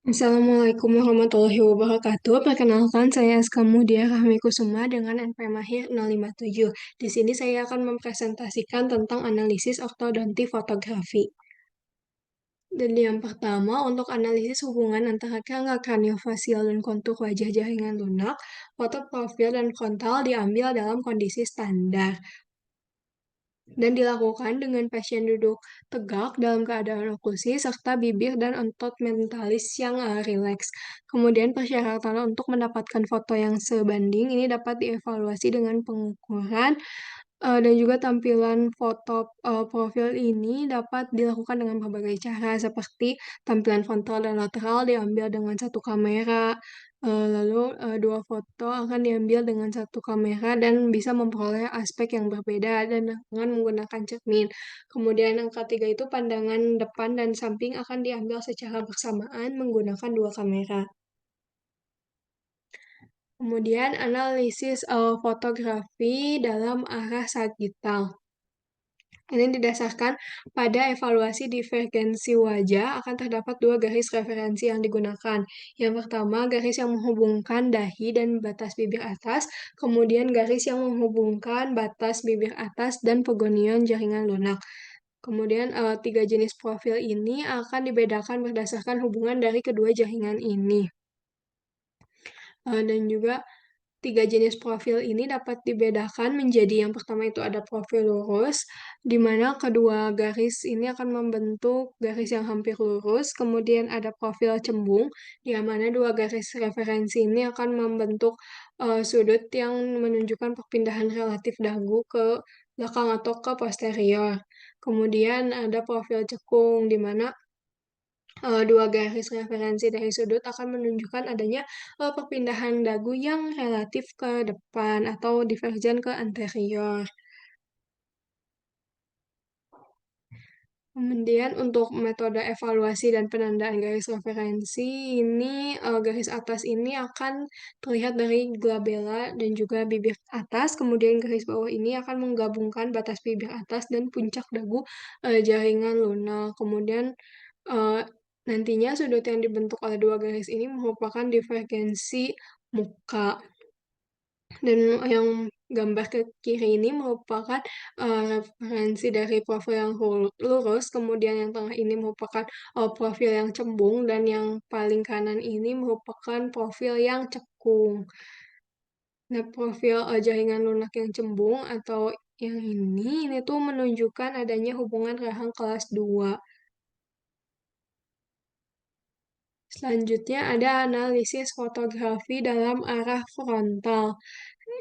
Assalamualaikum warahmatullahi wabarakatuh. Perkenalkan, saya Aska Mudia Rahmi Kusuma dengan NP Mahir 057. Di sini saya akan mempresentasikan tentang analisis ortodonti fotografi. Dan yang pertama, untuk analisis hubungan antara kerangka kraniofacial dan kontur wajah jaringan lunak, foto profil dan frontal diambil dalam kondisi standar dan dilakukan dengan pasien duduk tegak dalam keadaan oklusi serta bibir dan otot mentalis yang rileks. Kemudian persyaratan untuk mendapatkan foto yang sebanding ini dapat dievaluasi dengan pengukuran dan juga tampilan foto profil ini dapat dilakukan dengan berbagai cara seperti tampilan frontal dan lateral diambil dengan satu kamera, lalu 2 foto akan diambil dengan satu kamera dan bisa memperoleh aspek yang berbeda dan dengan menggunakan cermin. Kemudian yang ketiga itu pandangan depan dan samping akan diambil secara bersamaan menggunakan 2 kamera. Kemudian analisis fotografi dalam arah sagital. Ini didasarkan pada evaluasi divergensi wajah akan terdapat dua garis referensi yang digunakan. Yang pertama, garis yang menghubungkan dahi dan batas bibir atas, kemudian garis yang menghubungkan batas bibir atas dan pegonion jaringan lunak. Kemudian tiga jenis profil ini akan dibedakan berdasarkan hubungan dari kedua jaringan ini. Dan juga tiga jenis profil ini dapat dibedakan menjadi yang pertama itu ada profil lurus, di mana kedua garis ini akan membentuk garis yang hampir lurus, kemudian ada profil cembung, di mana dua garis referensi ini akan membentuk sudut yang menunjukkan perpindahan relatif dagu ke belakang atau ke posterior. Kemudian ada profil cekung, di mana dua garis referensi dari sudut akan menunjukkan adanya perpindahan dagu yang relatif ke depan atau divergen ke anterior. Kemudian untuk metode evaluasi dan penandaan garis referensi ini garis atas ini akan terlihat dari glabella dan juga bibir atas, kemudian garis bawah ini akan menggabungkan batas bibir atas dan puncak dagu jaringan lunak. Kemudian eh, nantinya sudut yang dibentuk oleh dua garis ini merupakan divergensi muka. Dan yang gambar ke kiri ini merupakan referensi dari profil yang lurus, kemudian yang tengah ini merupakan profil yang cembung, dan yang paling kanan ini merupakan profil yang cekung. Nah, profil jaringan lunak yang cembung atau yang ini tuh menunjukkan adanya hubungan rahang kelas 2. Selanjutnya ada analisis fotografi dalam arah frontal.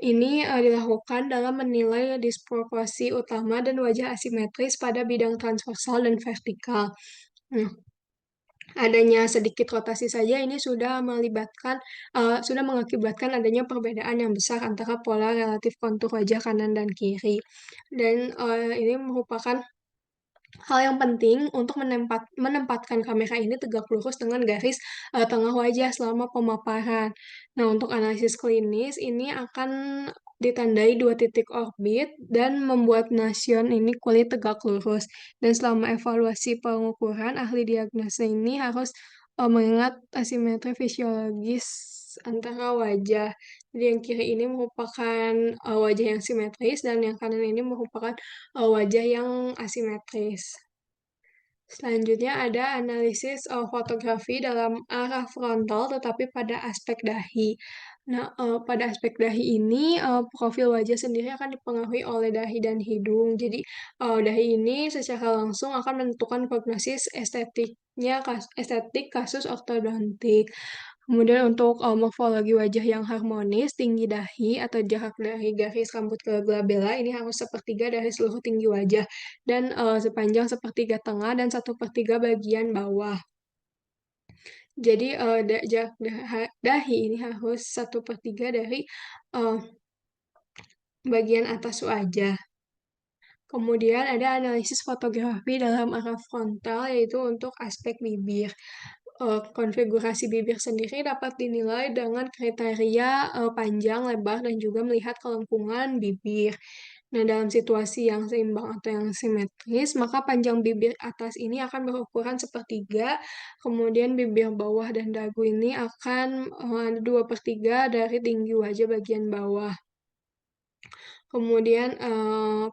Ini dilakukan dalam menilai disproporsi utama dan wajah asimetris pada bidang transversal dan vertikal. Nah, adanya sedikit rotasi saja ini sudah mengakibatkan adanya perbedaan yang besar antara pola relatif kontur wajah kanan dan kiri. Dan ini merupakan hal yang penting untuk menempatkan kamera ini tegak lurus dengan garis tengah wajah selama pemaparan. Nah, untuk analisis klinis ini akan ditandai dua titik orbit dan membuat nasion ini kulit tegak lurus. Dan selama evaluasi pengukuran, ahli diagnosa ini harus mengingat asimetri fisiologis antara wajah. Jadi yang kiri ini merupakan wajah yang simetris dan yang kanan ini merupakan wajah yang asimetris. Selanjutnya ada analisis fotografi dalam arah frontal tetapi pada aspek dahi. Nah, pada aspek dahi ini profil wajah sendiri akan dipengaruhi oleh dahi dan hidung. Jadi, dahi ini secara langsung akan menentukan prognosis estetik kasus ortodontik. Kemudian untuk morfologi wajah yang harmonis, tinggi dahi atau jarak dari garis rambut ke glabella ini harus sepertiga dari seluruh tinggi wajah dan sepanjang sepertiga tengah dan 1/3 bagian bawah. Jadi jarak dahi ini harus 1/3 dari eh, bagian atas wajah. Kemudian ada analisis fotografi dalam arah frontal yaitu untuk aspek bibir. Konfigurasi bibir sendiri dapat dinilai dengan kriteria panjang, lebar, dan juga melihat kelengkungan bibir. Nah, dalam situasi yang seimbang atau yang simetris, maka panjang bibir atas ini akan berukuran sepertiga, kemudian bibir bawah dan dagu ini akan, 2/3 dari tinggi wajah bagian bawah. Kemudian,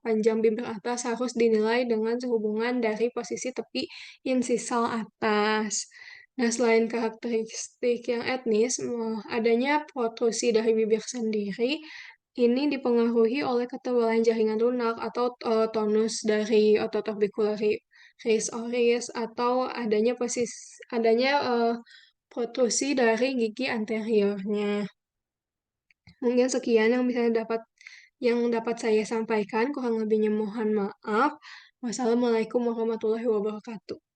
panjang bibir atas harus dinilai dengan sehubungan dari posisi tepi insisal atas. Nah, selain karakteristik yang etnis, adanya protrusi dari bibir sendiri, ini dipengaruhi oleh ketebalan jaringan lunak atau, tonus dari otot orbicularis oris atau adanya protrusi dari gigi anteriornya. Mungkin sekian yang dapat saya sampaikan, kurang lebihnya mohon maaf. Wassalamualaikum warahmatullahi wabarakatuh.